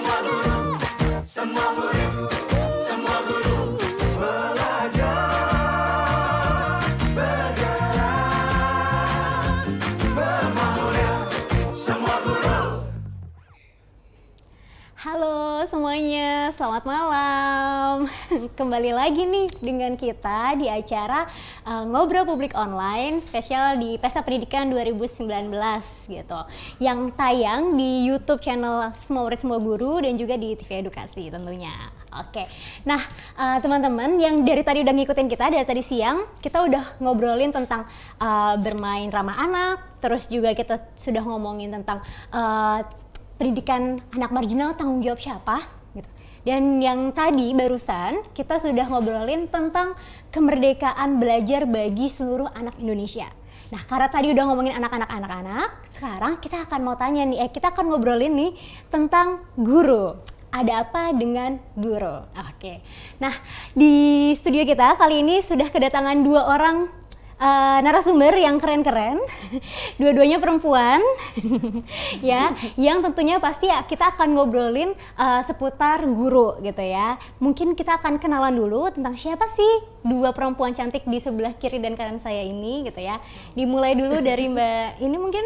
Semua guru, semua murid, semua guru belajar bergerak. Semua murid, semua guru. Halo semuanya, selamat malam. Kembali lagi nih dengan kita di acara Ngobrol Publik Online spesial di Pesta Pendidikan 2019 gitu. Yang tayang di YouTube channel Semua Murid Semua Guru dan juga di TV Edukasi tentunya. Oke, nah teman-teman yang dari tadi udah ngikutin kita dari tadi siang, kita udah ngobrolin tentang bermain ramah anak, terus juga kita sudah ngomongin tentang pendidikan anak marginal tanggung jawab siapa gitu. Dan yang tadi barusan kita sudah ngobrolin tentang kemerdekaan belajar bagi seluruh anak Indonesia. Nah, karena tadi udah ngomongin anak-anak, sekarang kita akan mau tanya nih, kita akan ngobrolin nih tentang guru. Ada apa dengan guru? Oke. Nah, di studio kita kali ini sudah kedatangan dua orang narasumber yang keren-keren, dua-duanya perempuan, ya, yang tentunya pasti ya, kita akan ngobrolin seputar guru gitu ya. Mungkin kita akan kenalan dulu tentang siapa sih dua perempuan cantik di sebelah kiri dan kanan saya ini gitu ya. Dimulai dulu dari Mbak ini mungkin.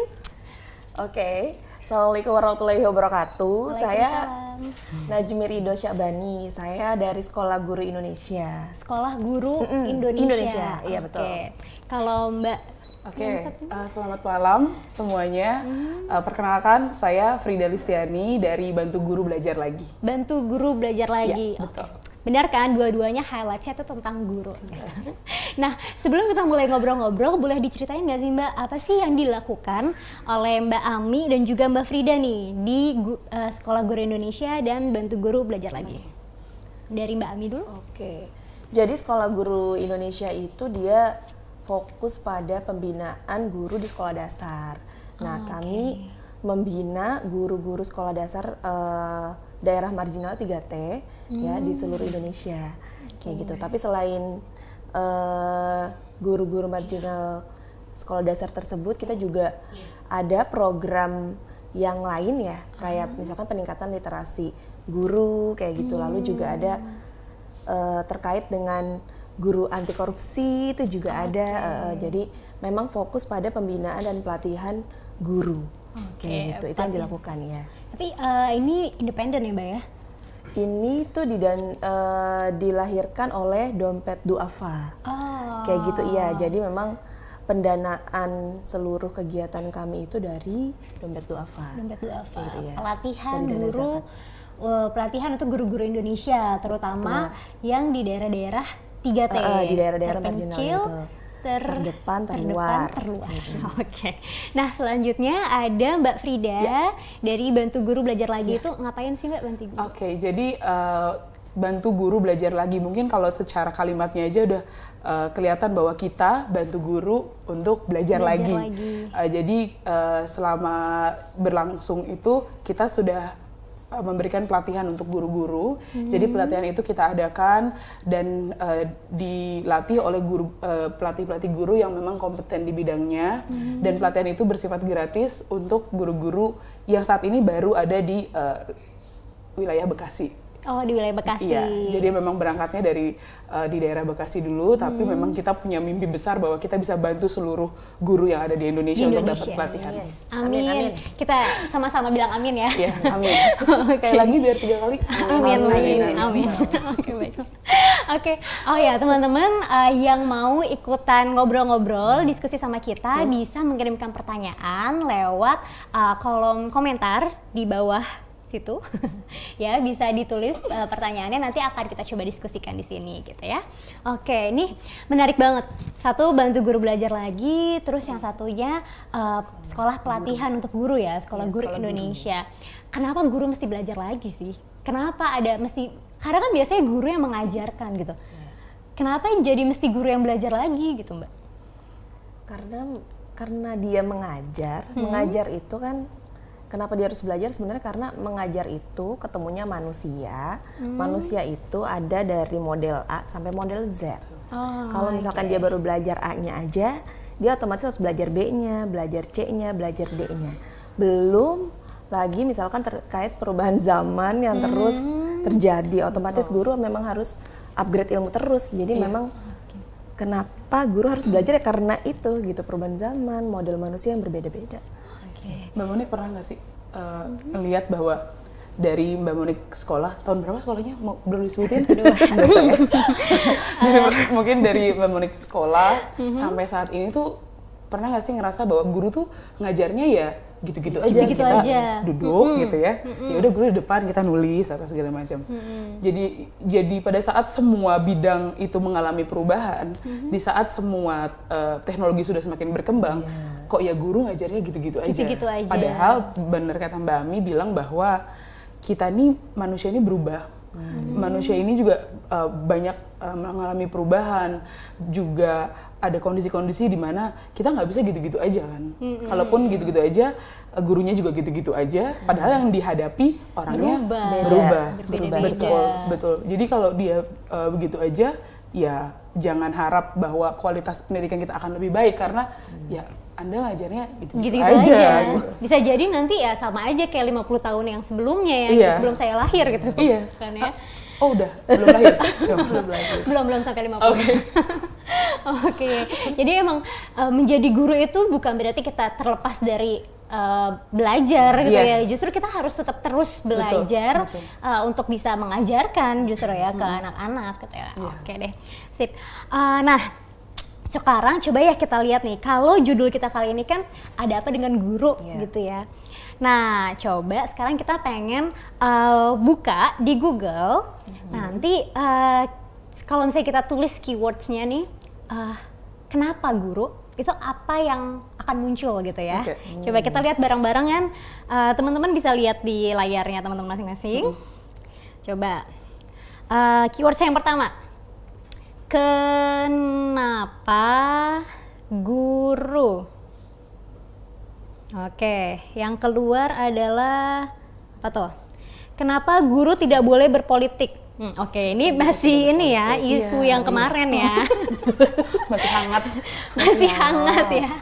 Oke. Assalamualaikum warahmatullahi wabarakatuh. Saya Najmi Ridho Syabani. Saya dari Sekolah Guru Indonesia. Sekolah Guru Indonesia. Iya betul. Oke. Kalau Mbak. Oke, selamat malam semuanya. Perkenalkan, saya Frida Listiani dari Bantu Guru Belajar Lagi. Bantu Guru Belajar Lagi. Ya, betul. Oke. Benar kan, dua-duanya highlightnya itu tentang guru. Nah, sebelum kita mulai ngobrol-ngobrol, boleh diceritain nggak sih Mbak, apa sih yang dilakukan oleh Mbak Ami dan juga Mbak Frida nih di Sekolah Guru Indonesia dan Bantu Guru Belajar Lagi? Dari Mbak Ami dulu. Oke. Jadi Sekolah Guru Indonesia itu dia fokus pada pembinaan guru di sekolah dasar. Nah, kami membina guru-guru sekolah dasar daerah marginal 3T ya di seluruh Indonesia kayak gitu. Tapi selain guru-guru marginal sekolah dasar tersebut, kita juga ada program yang lain ya, kayak misalkan peningkatan literasi guru kayak gitu. Lalu juga ada terkait dengan guru anti korupsi itu juga ada. Jadi memang fokus pada pembinaan dan pelatihan guru. Kayak gitu, itu yang dilakukan ya. Tapi ini independen ya Mbak ya? Ini tuh dilahirkan oleh Dompet Duafa. Kayak gitu, iya. Jadi memang pendanaan seluruh kegiatan kami itu dari Dompet Duafa. Dompet Duafa, gitu, ya. pelatihan Dari dana guru, pelatihan untuk guru-guru Indonesia, terutama yang di daerah-daerah 3T. Di daerah-daerah marginal terpencil, itu. Terdepan, terluar. Oke. Nah, selanjutnya ada Mbak Frida dari Bantu Guru Belajar Lagi. Itu ngapain sih Mbak Bantu Guru? Oke, jadi Bantu Guru Belajar Lagi, mungkin kalau secara kalimatnya aja udah kelihatan bahwa kita bantu guru untuk belajar lagi. Jadi selama berlangsung itu kita sudah memberikan pelatihan untuk guru-guru. Jadi pelatihan itu kita adakan dan dilatih oleh guru pelatih-pelatih guru yang memang kompeten di bidangnya. Dan pelatihan itu bersifat gratis untuk guru-guru yang saat ini baru ada di wilayah Bekasi. Oh, di wilayah Bekasi. Iya, jadi memang berangkatnya dari di daerah Bekasi dulu, tapi memang kita punya mimpi besar bahwa kita bisa bantu seluruh guru yang ada di Indonesia untuk dapat pelatihan. Yes. Amin. Amin. Kita sama-sama bilang amin ya. Iya, amin. Sekali lagi biar 3 kali. Amin. Amin. Oke, baik. Oke. Oh ya, teman-teman yang mau ikutan ngobrol-ngobrol, diskusi sama kita bisa mengirimkan pertanyaan lewat kolom komentar di bawah situ. Ya, bisa ditulis pertanyaannya, nanti akan kita coba diskusikan di sini gitu ya. Oke, ini menarik banget. Satu, Bantu Guru Belajar Lagi, terus yang satunya sekolah pelatihan untuk guru ya, Sekolah Guru Indonesia. Kenapa guru mesti belajar lagi sih? Kenapa ada mesti, karena kan biasanya guru yang mengajarkan gitu. Kenapa jadi mesti guru yang belajar lagi gitu, Mbak? Karena dia mengajar, mengajar itu kan, kenapa dia harus belajar? Sebenarnya karena mengajar itu ketemunya manusia. Manusia itu ada dari model A sampai model Z. Kalau misalkan dia baru belajar A-nya aja, dia otomatis harus belajar B-nya, belajar C-nya, belajar D-nya. Belum lagi misalkan terkait perubahan zaman yang terus terjadi, otomatis guru memang harus upgrade ilmu terus. Jadi memang kenapa guru harus belajar ya karena itu gitu, perubahan zaman, model manusia yang berbeda-beda. Mbak Monik pernah nggak sih ngelihat bahwa dari Mbak Monik sekolah, tahun berapa sekolahnya? Mau belum disebutin? Mungkin dari Mbak Monik sekolah sampai saat ini tuh pernah nggak sih ngerasa bahwa guru tuh ngajarnya ya gitu-gitu aja, Gitu-gitu kita aja. duduk gitu ya, ya udah guru di depan kita nulis atau segala macam. Jadi pada saat semua bidang itu mengalami perubahan, di saat semua teknologi sudah semakin berkembang, kok ya guru ngajarnya gitu-gitu aja. Gitu-gitu aja. Padahal benar kata Mbak Ami bilang bahwa kita nih manusia ini berubah. Manusia ini juga banyak mengalami perubahan, juga ada kondisi-kondisi di mana kita nggak bisa gitu-gitu aja kan. Kalaupun gitu-gitu aja, gurunya juga gitu-gitu aja. Padahal yang dihadapi orangnya berubah. Berbeda-beda. Betul. Jadi kalau dia begitu aja, ya jangan harap bahwa kualitas pendidikan kita akan lebih baik karena ya Anda ngajarnya gitu-gitu aja. Bisa jadi nanti ya sama aja kayak 50 tahun yang sebelumnya ya, sebelum saya lahir gitu. Iya. Kan ya. Oh udah, belum lahir? Belum sampai 50. Oke. Jadi emang menjadi guru itu bukan berarti kita terlepas dari belajar gitu ya. Justru kita harus tetap terus belajar untuk bisa mengajarkan justru ya ke anak-anak gitu ya. Oke deh. Sip. Nah, sekarang coba ya kita lihat nih, kalau judul kita kali ini kan ada apa dengan guru gitu ya. Nah, coba sekarang kita pengen buka di Google. Nanti kalau misalnya kita tulis keywords-nya nih, kenapa guru? Itu apa yang akan muncul gitu ya. Coba kita lihat bareng-bareng kan. Teman-teman bisa lihat di layarnya teman-teman masing-masing. Coba keywords yang pertama. Kenapa guru? Oke, yang keluar adalah apa tuh? Kenapa guru tidak boleh berpolitik? Oke, ini masih ini ya, isu yang kemarin ya. Masih hangat. Masih hangat ya.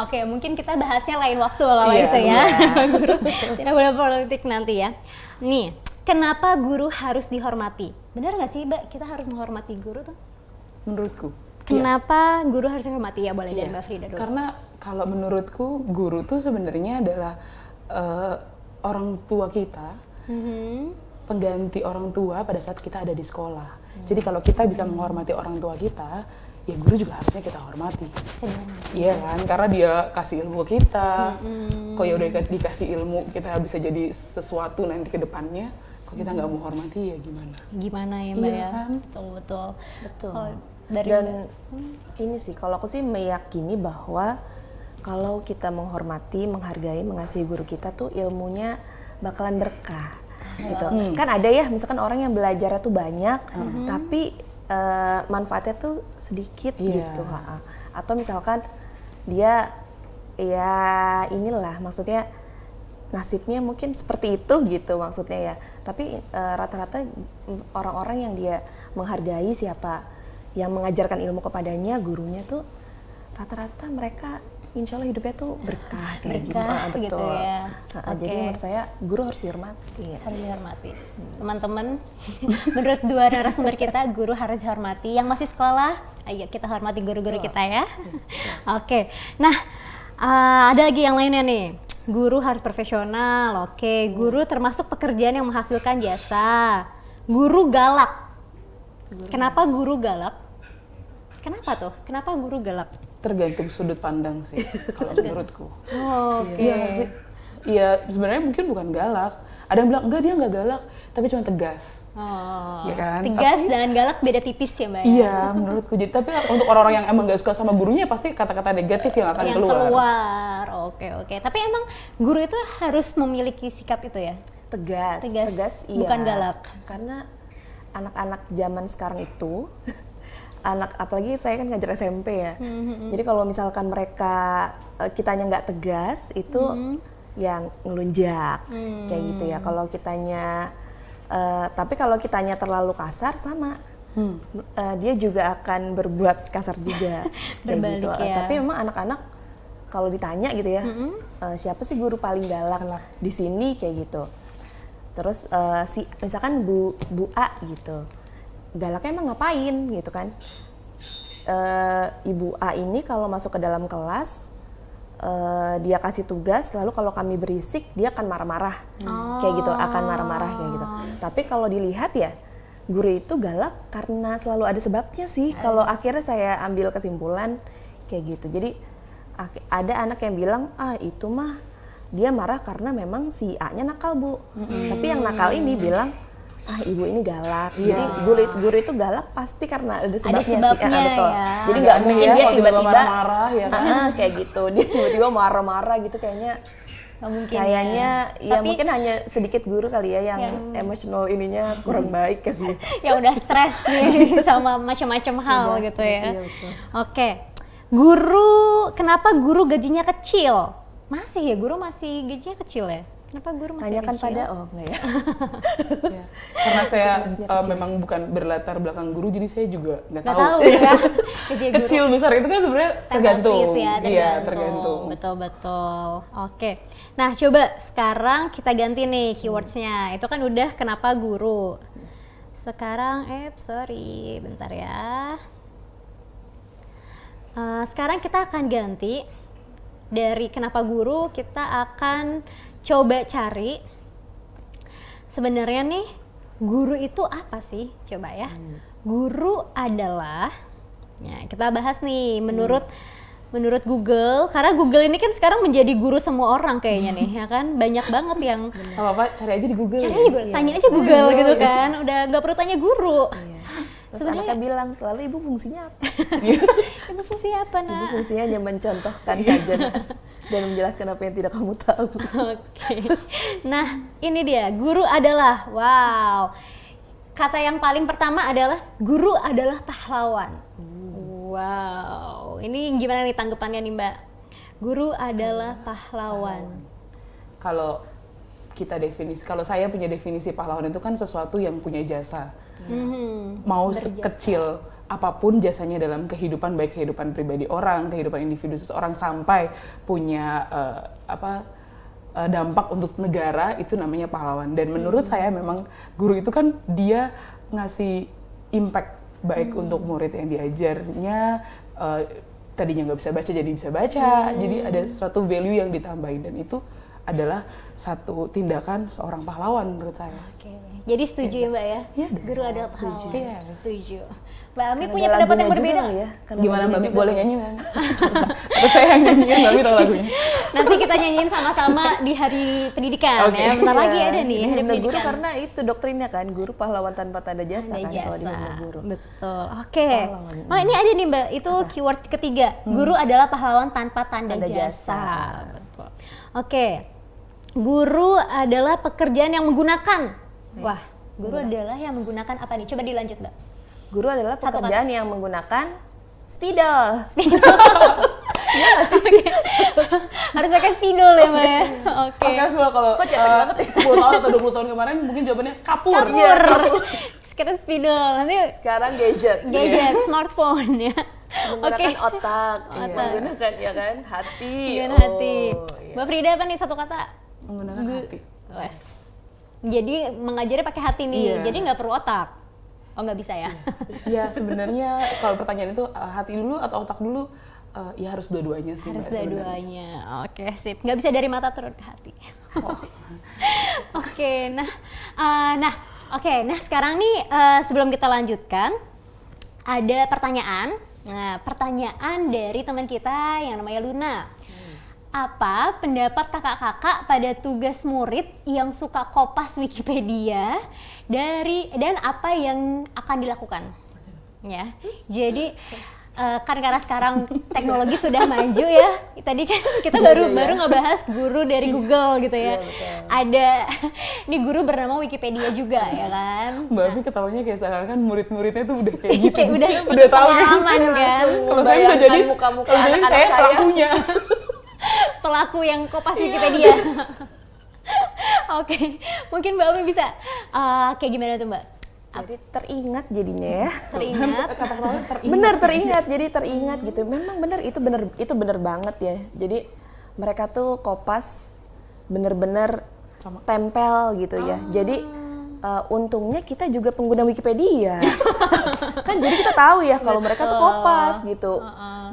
Oke, mungkin kita bahasnya lain waktu kalau itu ya. Guru tidak boleh berpolitik nanti ya. Nih, kenapa guru harus dihormati? Benar nggak sih, Mbak, kita harus menghormati guru tuh? Menurutku. Kenapa guru harus dihormati? Ya boleh dari Mbak Frida dulu. Karena kalau menurutku guru tuh sebenarnya adalah orang tua kita, pengganti orang tua pada saat kita ada di sekolah. Jadi kalau kita bisa menghormati orang tua kita, ya guru juga harusnya kita hormati. Iya kan? Karena dia kasih ilmu ke kita. Kok ya udah dikasih ilmu, kita bisa jadi sesuatu nanti ke depannya. Kok kita nggak mau hormati ya gimana? Gimana ya Mbak ya? Kan? Betul. Dan ini sih, kalau aku sih meyakini bahwa kalau kita menghormati, menghargai, mengasihi guru kita tuh ilmunya bakalan berkah gitu. Kan ada ya misalkan orang yang belajarnya tuh banyak tapi manfaatnya tuh sedikit gitu. Atau misalkan dia ya inilah maksudnya nasibnya mungkin seperti itu gitu maksudnya ya. Tapi rata-rata orang-orang yang dia menghargai siapa yang mengajarkan ilmu kepadanya, gurunya tuh rata-rata mereka insya Allah hidupnya tuh berkah kayak gitu. Betul. Gitu ya. Jadi menurut saya guru harus dihormati. Harus dihormati. Teman-teman, menurut dua narasumber kita, guru harus dihormati. Yang masih sekolah, ayo kita hormati guru-guru kita ya. Oke. Nah, ada lagi yang lainnya nih. Guru harus profesional. Oke, guru termasuk pekerjaan yang menghasilkan jasa. Guru galak. Kenapa guru galak? Kenapa tuh? Kenapa guru galak? Tergantung sudut pandang sih, kalau menurutku. Oke. Iya sih. Iya, sebenarnya mungkin bukan galak. Ada yang bilang enggak, dia nggak galak, tapi cuma tegas. Oh. Ya kan? Tegas Tapi, dan galak beda tipis ya Mbak? Iya, menurutku. Jadi, tapi untuk orang-orang yang emang gak suka sama gurunya pasti kata-kata negatif yang akan keluar. Oke. Tapi emang guru itu harus memiliki sikap itu ya? Tegas iya. Bukan galak. Karena anak-anak zaman sekarang itu apalagi saya kan ngajar SMP ya. Jadi kalau misalkan mereka kitanya nggak tegas itu yang ngelunjak kayak gitu ya. Kalau kitanya tapi kalau kitanya terlalu kasar sama dia juga akan berbuat kasar juga kayak gitu. Ya. Tapi memang anak-anak kalau ditanya gitu ya, siapa sih guru paling galak di sini kayak gitu. Terus misalkan Bu A gitu, galaknya emang ngapain gitu kan? Ibu A ini kalau masuk ke dalam kelas, dia kasih tugas, lalu kalau kami berisik dia akan marah-marah, kayak gitu, akan marah-marah kayak gitu. Tapi kalau dilihat ya, guru itu galak karena selalu ada sebabnya sih. Kalau akhirnya saya ambil kesimpulan kayak gitu. Jadi ada anak yang bilang, itu mah dia marah karena memang si A-nya nakal, Bu. Tapi yang nakal ini bilang, ibu ini galak. Jadi guru itu galak pasti karena ada sebabnya sih. Betul. Ya. Jadi nggak mungkin dia tiba-tiba marah-marah ya kan. kayak gitu. Dia tiba-tiba marah-marah gitu kayaknya. Nggak mungkin Kayaknya ya Tapi, mungkin hanya sedikit guru kali ya yang emotional ininya kurang baik kali ya. ya udah stres nih sama macam-macam hal Udah gitu stres, ya. iya, betul. Oke. Kenapa guru gajinya kecil? Masih ya, guru masih gajinya kecil ya? Kenapa guru masih Tanyakan kecil? pada enggak ya. Ya. Karena saya memang bukan berlatar belakang guru, jadi saya juga nggak Nggak tahu. tahu ya. Gaji guru Kecil besar itu kan sebenarnya tergantung. relatif ya, Iya, tergantung. Betul. Oke. Nah, coba sekarang kita ganti nih keywordsnya. Itu kan udah kenapa guru. Sekarang, sorry, bentar ya. Sekarang kita akan ganti dari kenapa guru, kita akan coba cari sebenarnya nih guru itu apa sih? Coba ya. Guru adalah, ya kita bahas nih menurut Google, karena Google ini kan sekarang menjadi guru semua orang kayaknya nih, ya kan? Banyak banget yang Apa-apa cari aja di Google. cari aja, tanya aja Google gitu kan, udah nggak perlu tanya guru. Terus anaknya bilang, lalu ibu fungsinya apa? Ibu fungsi apa, Ibu Nak? fungsinya hanya mencontohkan saja dan menjelaskan apa yang tidak kamu tahu. Oke. Nah, ini dia, guru adalah, wow. Kata yang paling pertama adalah guru adalah pahlawan. Wow. Ini gimana nih tanggapannya nih, Mbak? Guru adalah pahlawan. Kalau kalau saya punya definisi pahlawan itu kan sesuatu yang punya jasa. Mau sekecil apapun jasanya dalam kehidupan, baik kehidupan pribadi orang, kehidupan individu seseorang, sampai punya dampak untuk negara, itu namanya pahlawan. Dan menurut saya memang guru itu kan dia ngasih impact baik untuk murid yang diajarnya, tadinya nggak bisa baca jadi bisa baca, jadi ada suatu value yang ditambahin, dan itu adalah satu tindakan seorang pahlawan menurut saya. Oke. Jadi setuju ya, Mbak ya? Iya, Guru adalah pahlawan. Iya. Setuju. Mbak Ami Karena punya ada pendapat yang lagunya berbeda? juga ya. Karena Gimana lagunya Mbak Mi, juga. boleh nyanyi Mbak? Atau saya yang nyanyiin, Mbak Mi tahu lagunya? Nanti kita nyanyiin sama-sama di hari pendidikan Oke. ya. Bentar lagi Iya, ada nih di hari himne guru pendidikan. karena itu doktrinnya kan, guru pahlawan tanpa tanda jasa Tanda kan kalau di himne guru. Betul. Oke. Pahlawan. Nah, ini ada nih Mbak, itu keyword ketiga. Guru adalah pahlawan tanpa tanda Tanda jasa. jasa. Betul. Oke. Guru adalah pekerjaan yang menggunakan. Wah, guru adalah yang menggunakan apa nih? Coba dilanjut, Mbak. Guru adalah Satu pekerjaan yang menggunakan spidol. Harus pakai spidol ya, Mbak ya. Oke. Sekarang semua kalau Kok cetek banget ya? 10 tahun atau 20 tahun kemarin mungkin jawabannya kapur. Kapur. Sekarang spidol. Nanti Sekarang gadget. gadget, smartphone ya. Menggunakan Oke. otak, Otak. menggunakan ya kan hati. Gimana Oh, hati? iya. Mbak Frida apa nih satu kata? Menggunakan hati. Wes. Jadi mengajarnya pakai hati nih. Iya. Jadi nggak perlu otak. Oh nggak bisa ya? Ya sebenarnya kalau pertanyaan itu hati dulu atau otak dulu, ya harus dua-duanya sih. Harus Mbak, sebenarnya. dua-duanya. Oke, sip. Nggak bisa dari mata turun ke hati. Oke, nah sekarang nih sebelum kita lanjutkan ada pertanyaan. Nah, pertanyaan dari teman kita yang namanya Luna. Apa pendapat kakak-kakak pada tugas murid yang suka kopas Wikipedia dan apa yang akan dilakukan? Ya, jadi kan karena sekarang teknologi sudah maju ya. Tadi kan kita baru ngebahas guru dari Google gitu ya. Ada nih guru bernama Wikipedia juga ya kan. Mbak Abi ketawanya kayak sekarang kan murid-muridnya tuh udah kayak gitu. Kayak udah tahu kan. pengalaman kan. Kalau saya bisa jadi muka-muka kalau jadi anak-anak saya saya. pelakunya. Pelaku yang kopas Wikipedia. Oke, mungkin Mbak Ami bisa kayak gimana tuh Mbak? Jadi teringat jadinya ya. Teringat. Kata-kata teringat. Bener teringat, jadi teringat gitu. Memang bener itu bener banget ya. Jadi mereka tuh Kopas bener-bener Sama. tempel gitu ya. Jadi untungnya kita juga pengguna Wikipedia. Kan jadi kita tahu ya kalau mereka tuh Kopas gitu.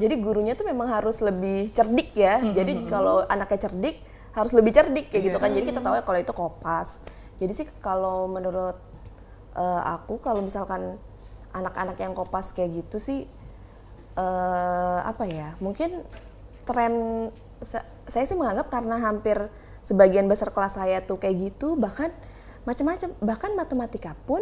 Jadi gurunya tuh memang harus lebih cerdik ya. Jadi kalau anaknya cerdik harus lebih cerdik kayak gitu kan. Jadi kita tahu ya kalau itu Kopas. Jadi sih kalau menurut aku kalau misalkan anak-anak yang Kopas kayak gitu sih apa ya? Mungkin tren saya sih menganggap karena hampir sebagian besar kelas saya tuh kayak gitu, bahkan macam-macam, bahkan matematika pun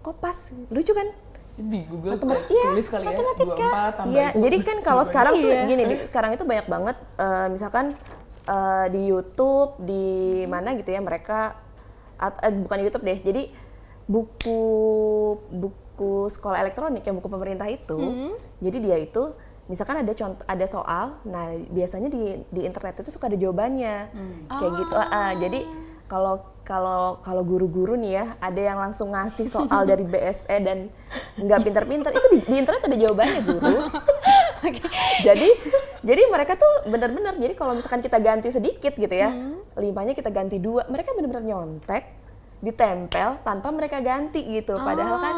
Kopas. Lucu kan? Di Google Iya, tulis kali ya 24 tambah iya, itu. jadi kan kalau sekarang tuh Iya. gini, sekarang itu banyak banget misalkan di YouTube, di mana gitu ya mereka bukan di YouTube deh. Jadi buku sekolah elektronik yang buku pemerintah itu. Jadi dia itu misalkan ada soal, nah biasanya di internet itu suka ada jawabannya. Kayak gitu. Jadi kalau guru-guru nih ya, ada yang langsung ngasih soal dari BSE dan nggak pinter-pinter, itu di internet ada jawabannya guru. Jadi mereka tuh benar-benar, jadi kalau misalkan kita ganti sedikit gitu ya, 5-nya kita ganti 2, mereka benar-benar nyontek, ditempel tanpa mereka ganti gitu. Padahal kan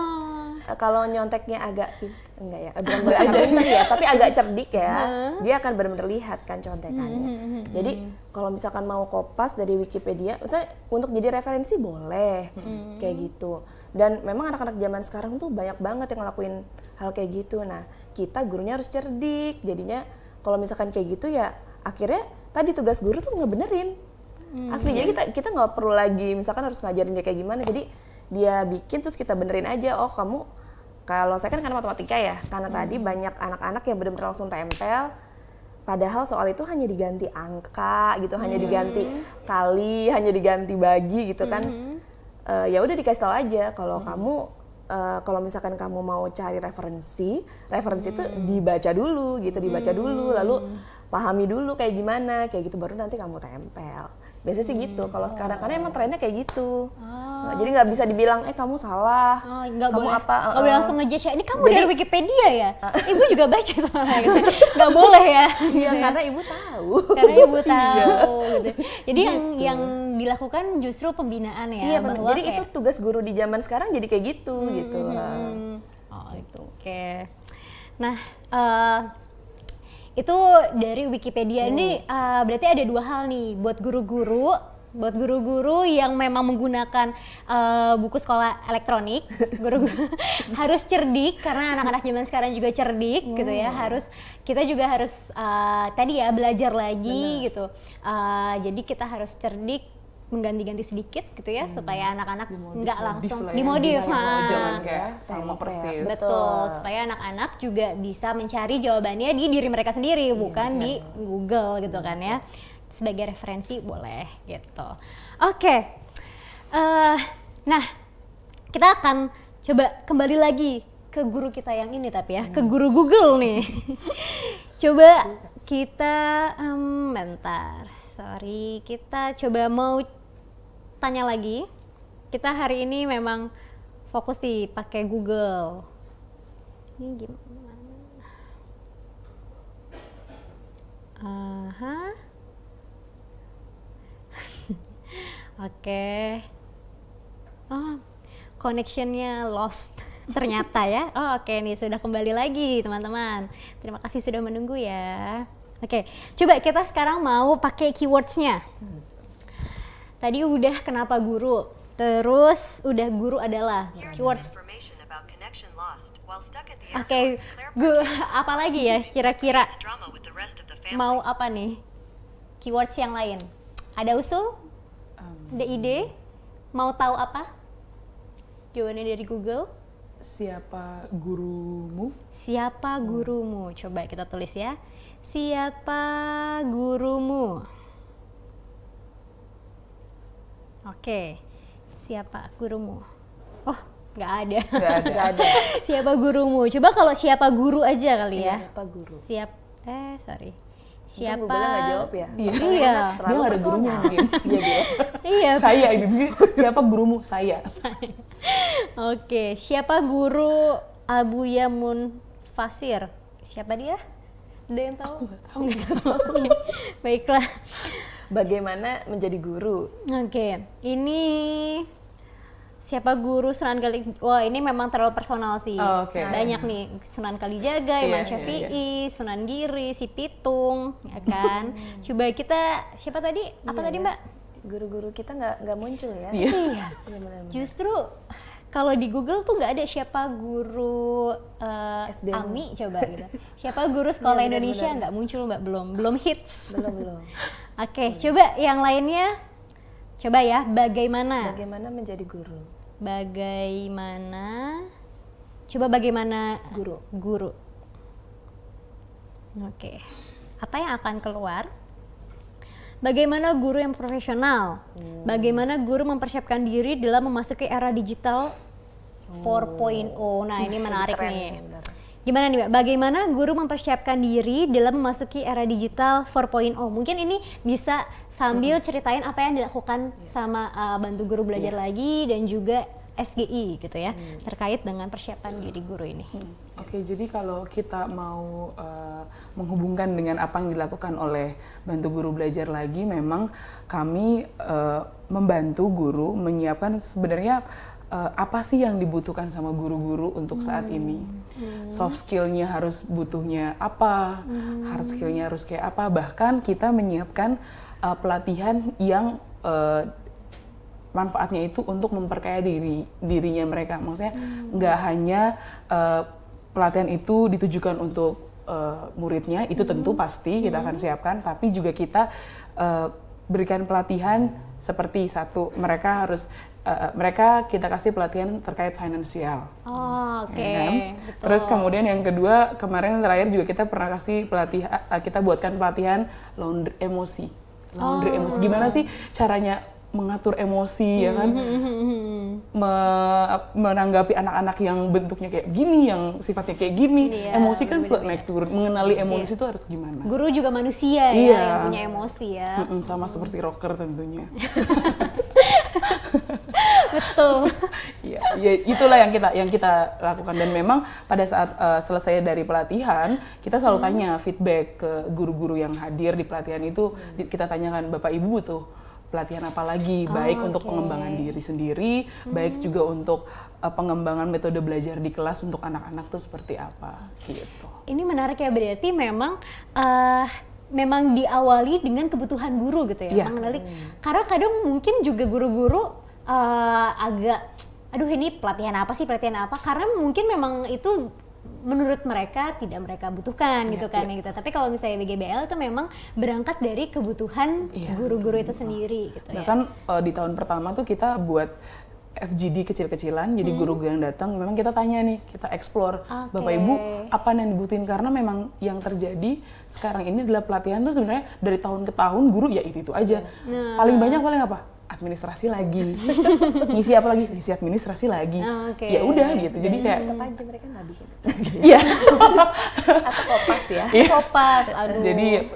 kalau nyonteknya agak enggak ya, bukan agak pintar ya, tapi agak cerdik ya, dia akan benar-benar lihat kan contekannya. Jadi kalau misalkan mau Kopas dari Wikipedia, misalnya untuk jadi referensi boleh kayak gitu. Dan memang anak-anak zaman sekarang tuh banyak banget yang ngelakuin hal kayak gitu. Nah, kita gurunya harus cerdik. Jadinya kalau misalkan kayak gitu ya, akhirnya tadi tugas guru tuh ngebenerin. Asli, jadi kita nggak perlu lagi misalkan harus ngajarin dia kayak gimana. Jadi dia bikin terus kita benerin aja. Oh kamu, kalau saya kan karena matematika ya, karena tadi banyak anak-anak yang benar-benar langsung tempel, padahal soal itu hanya diganti angka gitu, hanya diganti kali, hanya diganti bagi gitu kan. Ya udah dikasih tahu aja kalau kamu kalau misalkan kamu mau cari referensi itu dibaca dulu gitu, dibaca dulu, lalu pahami dulu kayak gimana, kayak gitu baru nanti kamu tempel. Biasanya sih gitu kalau sekarang, karena emang trennya kayak gitu. Jadi nggak bisa dibilang kamu salah, Nggak kamu boleh, apa? nggak boleh langsung ngejudge ya, ini kamu dari Wikipedia ya? Ibu juga baca soalnya gitu. Nggak boleh ya? Iya, gitu ya. karena ibu tahu. Karena ibu tahu gitu. Jadi yang dilakukan justru pembinaan ya. Iya, bahwa jadi itu tugas guru di zaman sekarang jadi kayak gitu gitu. Gitu. Oke. Nah, itu dari Wikipedia. Ini berarti ada 2 hal nih buat guru-guru yang memang menggunakan buku sekolah elektronik. Guru harus cerdik karena anak-anak zaman sekarang juga cerdik gitu ya. Kita juga harus tadi ya belajar lagi gitu. Jadi kita harus cerdik, mengganti-ganti sedikit gitu ya supaya anak-anak nggak langsung dimodif. Jangan kayak sama persis. Betul, supaya anak-anak juga bisa mencari jawabannya di diri mereka sendiri, bukan di Google gitu kan ya. Sebagai referensi boleh gitu. Oke, nah kita akan coba kembali lagi ke guru kita yang ini tapi ya, ke guru Google nih. Coba kita, bentar, sorry, kita coba mau tanya lagi. Kita hari ini memang fokus di pakai Google. Ini gimana? Oke. Oh, connectionnya lost ternyata ya. Oh, oke nih sudah kembali lagi teman-teman. Terima kasih sudah menunggu ya. Oke, coba kita sekarang mau pakai keywordsnya. Tadi udah kenapa guru, terus udah guru adalah keywords. Oke, apa lagi ya kira-kira mau apa nih keywords yang lain? Ada usul? Ada ide? Mau tahu apa? Jawabannya dari Google. Siapa gurumu? Siapa gurumu? Coba kita tulis ya. Siapa gurumu? Oke. Siapa gurumu? Oh, nggak ada. Nggak ada. Siapa gurumu? Coba kalau siapa guru aja kali ya. Siapa guru? Sorry. Untung Siapa? Google nggak jawab ya. Iya. Dia nggak ada gurunya mungkin. Iya dia. Iya. Saya gitu. Siapa gurumu? Saya. Oke, siapa guru Abu Yamun Fasir? Siapa dia? Ada yang tahu? Oh, nggak tahu. Oke. Baiklah. Bagaimana menjadi guru? Oke, ini siapa guru Sunan Kalijaga? Wah, ini memang terlalu personal sih. Oh, oke. Banyak nih, Sunan Kalijaga, Iya, Imam iya, Syafi'i, Sunan Giri, Si Pitung, ya kan? Coba kita, siapa tadi? Apa Iya tadi ya, Mbak? Guru-guru kita nggak muncul ya? Iya. Iya. Iya, benar-benar. Justru kalau di Google tuh nggak ada siapa guru SDM. AMI coba gitu. Siapa guru sekolah Iya, benar-benar. Indonesia nggak muncul Mbak, belum hits. Belum. Oke, coba yang lainnya. Coba ya, bagaimana? Bagaimana menjadi guru? Bagaimana? Coba bagaimana Guru. guru? Oke. Apa yang akan keluar? Bagaimana guru yang profesional? Bagaimana guru mempersiapkan diri dalam memasuki era digital 4.0? Nah, ini menarik Keren, nih. benar. Gimana nih Mbak? Bagaimana guru mempersiapkan diri dalam memasuki era digital 4.0? Mungkin ini bisa sambil ceritain apa yang dilakukan sama Bantu Guru Belajar Lagi dan juga SGI gitu ya, terkait dengan persiapan diri guru ini. Oke, jadi kalau kita mau menghubungkan dengan apa yang dilakukan oleh Bantu Guru Belajar Lagi, memang kami membantu guru menyiapkan sebenarnya apa sih yang dibutuhkan sama guru-guru untuk saat ini. Soft skill-nya harus butuhnya apa, hard skill-nya harus kayak apa, bahkan kita menyiapkan pelatihan yang manfaatnya itu untuk memperkaya dirinya mereka. Maksudnya nggak hanya pelatihan itu ditujukan untuk muridnya, itu tentu pasti kita akan siapkan, tapi juga kita berikan pelatihan seperti satu, mereka kita kasih pelatihan terkait finansial. Oh, oke. Ya kan? Betul. Terus kemudian yang kedua, kemarin terakhir juga kita pernah kasih pelatihan, kita buatkan pelatihan laundry emosi. Laundry emosi. Gimana sih caranya mengatur emosi, ya kan? Menanggapi anak-anak yang bentuknya kayak gini, yang sifatnya kayak gini. Iya, Emosi kan naik turun. Mengenali emosi itu harus gimana? Guru juga manusia Iya. ya, yang punya emosi ya. Sama seperti rocker tentunya. Betul. Ya, itulah yang kita lakukan, dan memang pada saat selesai dari pelatihan kita selalu tanya feedback ke guru-guru yang hadir di pelatihan itu. Kita tanyakan, Bapak Ibu butuh pelatihan apa lagi, baik untuk pengembangan diri sendiri, baik juga untuk pengembangan metode belajar di kelas untuk anak-anak tuh seperti apa gitu. Ini menarik ya, berarti memang diawali dengan kebutuhan guru gitu ya, Iya. mengenali. Karena kadang mungkin juga guru-guru agak, aduh ini pelatihan apa? Karena mungkin memang itu menurut mereka tidak mereka butuhkan gitu kan gitu. Tapi kalau misalnya BGBL itu memang berangkat dari kebutuhan guru-guru itu sendiri gitu ya. Bahkan di tahun pertama tuh kita buat FGD kecil-kecilan, jadi guru yang datang memang kita tanya nih, kita explore, Bapak Ibu apa yang dibutuhin, karena memang yang terjadi sekarang ini adalah pelatihan tuh sebenarnya dari tahun ke tahun guru ya itu aja. Paling banyak apa? Administrasi lagi. Ngisi apa lagi? Ngisi administrasi lagi. Oke. Ya udah gitu. Jadi kayak Tetap aja mereka nggak bikin. iya. Atau kopas ya. Kopas, aduh. Jadi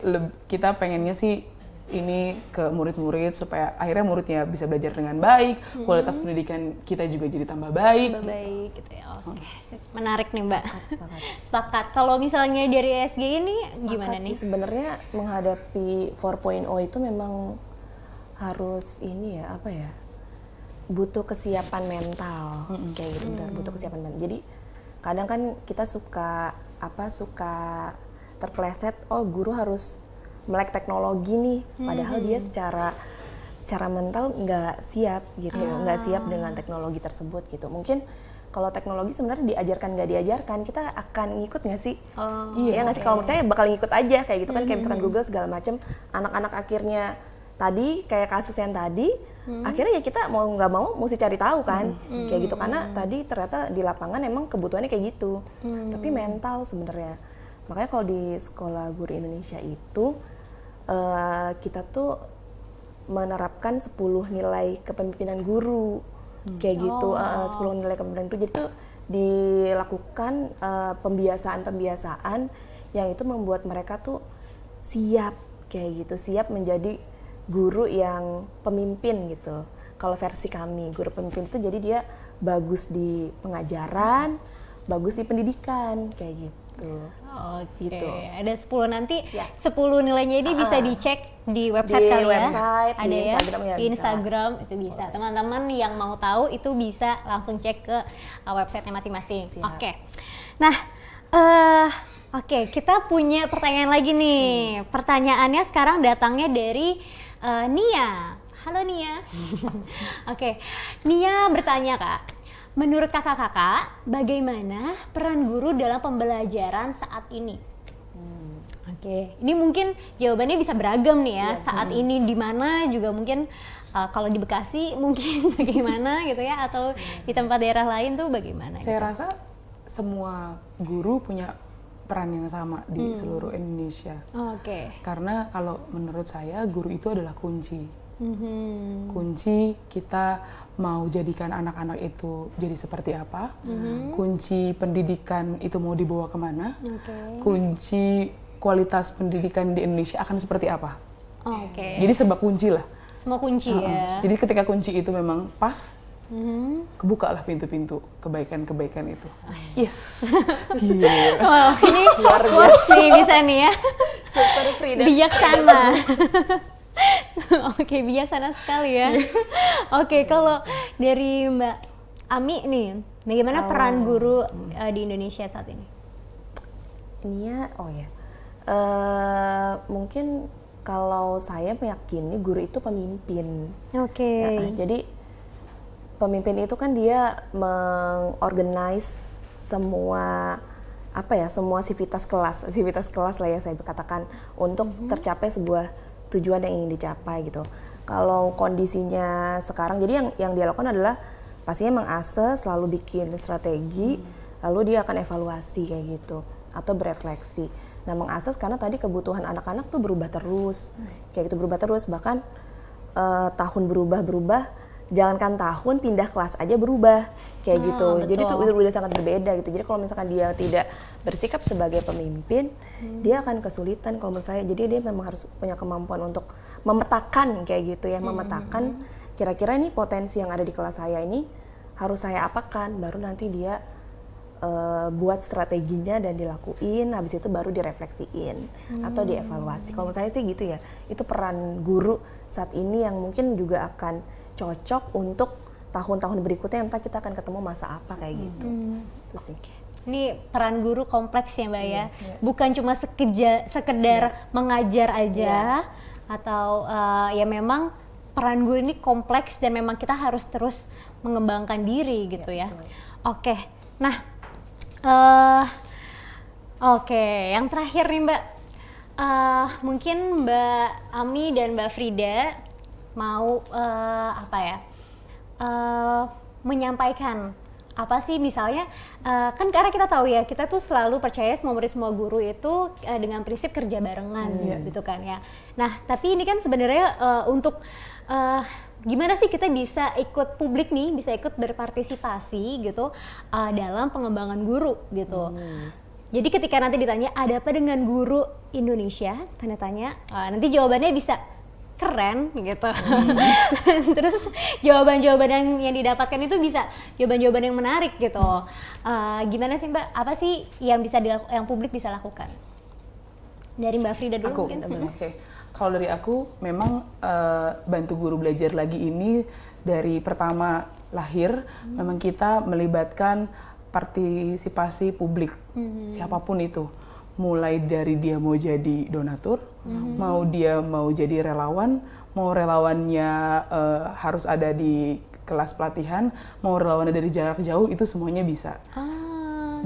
kita pengennya sih ini ke murid-murid supaya akhirnya muridnya bisa belajar dengan baik, kualitas pendidikan kita juga jadi tambah baik. Baik gitu ya. Oke, menarik nih Mbak. Sepakat. Sepakat. Kalau misalnya dari SG ini gimana Sepakat nih? sih, sebenarnya menghadapi 4.0 itu memang harus ini ya, apa ya, butuh kesiapan mental kayak gitu, benar, butuh kesiapan mental. Jadi kadang kan kita suka terpleset, oh guru harus melek teknologi nih, padahal dia secara mental nggak siap gitu, nggak siap dengan teknologi tersebut gitu. Mungkin kalau teknologi sebenarnya diajarkan nggak diajarkan, kita akan ngikut nggak sih? Iya nggak sih? Kalau menurut saya bakal ngikut aja kayak gitu kan, kayak misalkan Google segala macam, anak-anak akhirnya tadi kayak kasus yang tadi, akhirnya ya kita mau nggak mau mesti cari tahu kan, kayak gitu, karena tadi ternyata di lapangan emang kebutuhannya kayak gitu. Tapi mental sebenarnya, makanya kalau di sekolah guru Indonesia itu kita tuh menerapkan 10 nilai kepemimpinan guru, kayak gitu, 10 nilai kepemimpinan guru. Jadi tuh dilakukan pembiasaan yang itu membuat mereka tuh siap kayak gitu, siap menjadi guru yang pemimpin gitu. Kalau versi kami, guru pemimpin itu jadi dia bagus di pengajaran, bagus di pendidikan kayak gitu. Oke, Gitu. ada 10 nanti. Ya. 10 nilainya ini bisa dicek di website Di kali ya. website, Ada di ya. Instagram ya Di bisa. Instagram itu bisa. Teman-teman yang mau tahu itu bisa langsung cek ke websitenya masing-masing. Siap. Oke. Nah, oke, kita punya pertanyaan lagi nih. Pertanyaannya sekarang datangnya dari Nia. Halo Nia. Oke, Nia bertanya Kak, menurut kakak-kakak bagaimana peran guru dalam pembelajaran saat ini? Oke, ini mungkin jawabannya bisa beragam nih ya. Saat ini di mana juga mungkin kalau di Bekasi mungkin bagaimana gitu ya, atau di tempat daerah lain tuh bagaimana? Saya rasa semua guru punya peran yang sama di seluruh Indonesia. Oke. Karena kalau menurut saya guru itu adalah kunci. Kunci kita mau jadikan anak-anak itu jadi seperti apa, kunci pendidikan itu mau dibawa kemana, kunci kualitas pendidikan di Indonesia akan seperti apa. Oke. Jadi serba kunci lah. Semua kunci ya. Jadi ketika kunci itu memang pas, kebukalah pintu-pintu kebaikan-kebaikan itu. Yes. Gila. Wah, ini quotes nih bisa nih ya. Super Frida. Bijaksana. Oke, bijaksana sekali ya. Oke, kalau dari Mbak Ami nih, bagaimana peran guru di Indonesia saat ini? Nia, mungkin kalau saya meyakini guru itu pemimpin. Oke. Jadi pemimpin itu kan dia mengorganize semua semua sivitas kelas lah ya saya katakan untuk tercapai sebuah tujuan yang ingin dicapai gitu. Kalau kondisinya sekarang, jadi yang dia lakukan adalah pastinya meng-assess, selalu bikin strategi, lalu dia akan evaluasi kayak gitu atau berefleksi. Nah, meng-assess karena tadi kebutuhan anak-anak tuh berubah terus, kayak gitu berubah terus, bahkan tahun berubah, jangankan tahun, pindah kelas aja berubah kayak gitu. Betul. Jadi itu udah sangat berbeda gitu. Jadi kalau misalkan dia tidak bersikap sebagai pemimpin, dia akan kesulitan kalau menurut saya. Jadi dia memang harus punya kemampuan untuk memetakan kayak gitu ya, memetakan kira-kira ini potensi yang ada di kelas saya ini harus saya apakan, baru nanti dia buat strateginya dan dilakuin, habis itu baru direfleksiin atau dievaluasi. Kalau menurut saya sih gitu ya. Itu peran guru saat ini yang mungkin juga akan cocok untuk tahun-tahun berikutnya, entah kita akan ketemu masa apa kayak gitu. Itu sih. Ini peran guru kompleks ya Mbak ya. Bukan cuma sekedar mengajar aja atau ya memang peran guru ini kompleks dan memang kita harus terus mengembangkan diri gitu ya. Betul. Oke. Nah, yang terakhir nih Mbak, mungkin Mbak Ami dan Mbak Frida mau menyampaikan apa sih misalnya, kan karena kita tahu ya, kita tuh selalu percaya semua murid semua guru itu dengan prinsip kerja barengan gitu kan ya. Nah tapi ini kan sebenarnya untuk gimana sih kita bisa ikut publik nih, bisa ikut berpartisipasi gitu dalam pengembangan guru gitu. Jadi ketika nanti ditanya ada apa dengan guru Indonesia, tanda tanya, nanti jawabannya bisa keren gitu. Terus jawaban-jawaban yang didapatkan itu bisa jawaban-jawaban yang menarik gitu. Gimana sih Mbak? Apa sih yang bisa yang publik bisa lakukan? Dari Mbak Frida dulu mungkin. Oke. Kalau dari aku memang bantu guru belajar lagi ini dari pertama lahir memang kita melibatkan partisipasi publik siapapun itu. Mulai dari dia mau jadi donatur, mau jadi relawan, mau relawannya harus ada di kelas pelatihan, mau relawannya dari jarak jauh, itu semuanya bisa.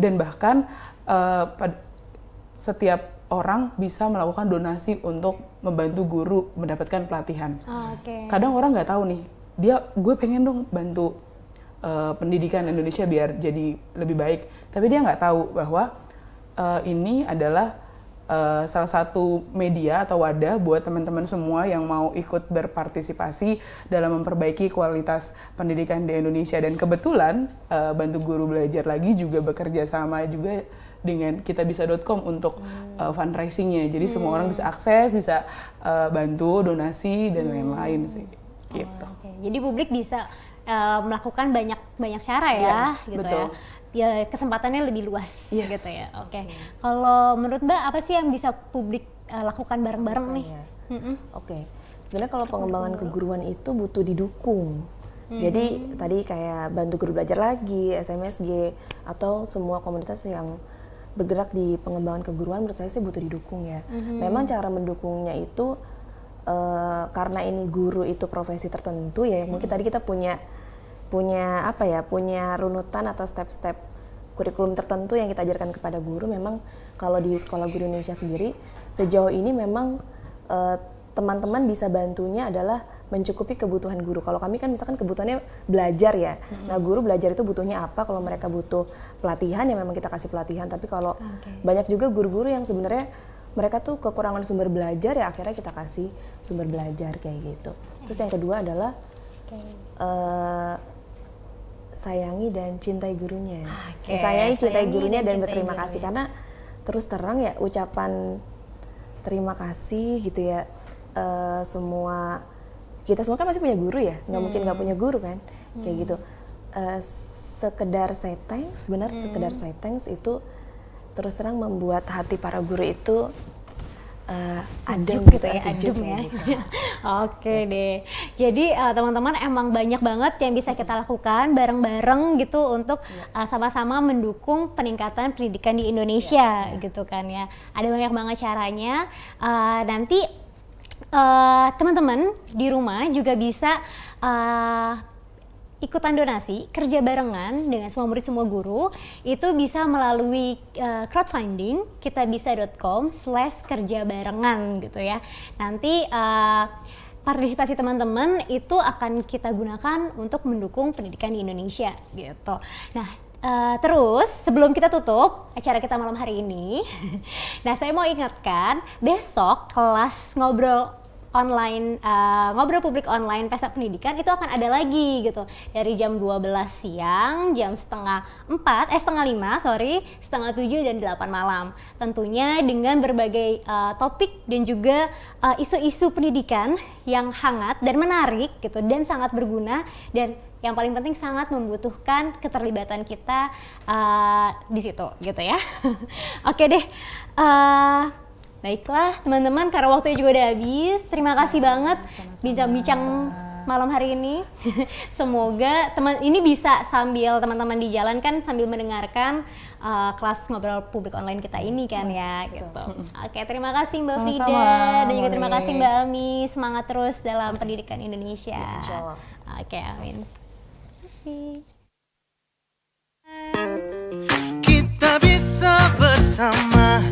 Dan bahkan setiap orang bisa melakukan donasi untuk membantu guru mendapatkan pelatihan. Kadang orang nggak tahu nih, gue pengen dong bantu pendidikan Indonesia biar jadi lebih baik, tapi dia nggak tahu bahwa ini adalah salah satu media atau wadah buat teman-teman semua yang mau ikut berpartisipasi dalam memperbaiki kualitas pendidikan di Indonesia. Dan kebetulan Bantu Guru Belajar Lagi juga bekerja sama juga dengan kitabisa.com untuk fundraisingnya. Jadi semua orang bisa akses, bisa bantu, donasi, dan lain-lain sih. Gitu. Jadi publik bisa melakukan banyak cara ya, gitu betul. ya. ya kesempatannya lebih luas Yes. gitu ya. Oke. Kalau menurut Mbak apa sih yang bisa publik lakukan bareng-bareng nih? Oke, sebenarnya kalau pengembangan keguruan itu butuh didukung. Jadi tadi kayak bantu guru belajar lagi, SMSG, atau semua komunitas yang bergerak di pengembangan keguruan menurut saya sih butuh didukung ya. Memang cara mendukungnya itu karena ini guru itu profesi tertentu ya, mungkin tadi kita punya apa ya, punya runutan atau step-step kurikulum tertentu yang kita ajarkan kepada guru. Memang kalau di Sekolah Guru Indonesia sendiri sejauh ini memang teman-teman bisa bantunya adalah mencukupi kebutuhan guru. Kalau kami kan misalkan kebutuhannya belajar ya. Nah, guru belajar itu butuhnya apa? Kalau mereka butuh pelatihan ya memang kita kasih pelatihan. Tapi kalau banyak juga guru-guru yang sebenarnya mereka tuh kekurangan sumber belajar ya akhirnya kita kasih sumber belajar kayak gitu. Terus yang kedua adalah sayangi dan cintai gurunya. Sayangi, cintai gurunya dan berterima kasih karena terus terang ya ucapan terima kasih gitu ya. Kita semua kan masih punya guru ya, nggak mungkin nggak punya guru kan, kayak gitu. Sekedar say thanks, sekedar say thanks itu terus terang membuat hati para guru itu adem gitu ya, adem ya. gitu. Oke deh. Jadi teman-teman emang banyak banget yang bisa kita lakukan bareng-bareng gitu untuk sama-sama mendukung peningkatan pendidikan di Indonesia gitu kan ya. Ada banyak banget caranya. Nanti teman-teman di rumah juga bisa ikutan donasi, kerja barengan dengan semua murid, semua guru, itu bisa melalui crowdfunding kitabisa.com/kerjabarengan gitu ya. Nanti partisipasi teman-teman itu akan kita gunakan untuk mendukung pendidikan di Indonesia gitu. Nah, terus sebelum kita tutup acara kita malam hari ini, nah saya mau ingatkan besok kelas ngobrol publik online Pesta Pendidikan itu akan ada lagi gitu dari jam 12 siang, jam setengah 5, setengah 7 dan 8 malam. Tentunya dengan berbagai topik dan juga isu-isu pendidikan yang hangat dan menarik gitu dan sangat berguna dan yang paling penting sangat membutuhkan keterlibatan kita di situ gitu ya. Oke deh. Baiklah teman-teman, karena waktunya juga udah habis. Terima kasih banget bincang-bincang malam hari ini. Semoga ini bisa sambil teman-teman di jalan kan sambil mendengarkan kelas ngobrol publik online kita ini kan ya gitu. Oke, terima kasih Mbak Frida dan juga terima kasih Mbak Ami. Semangat terus dalam pendidikan Indonesia. Insyaallah. Oke, amin. Terima kasih. Kita bisa bersama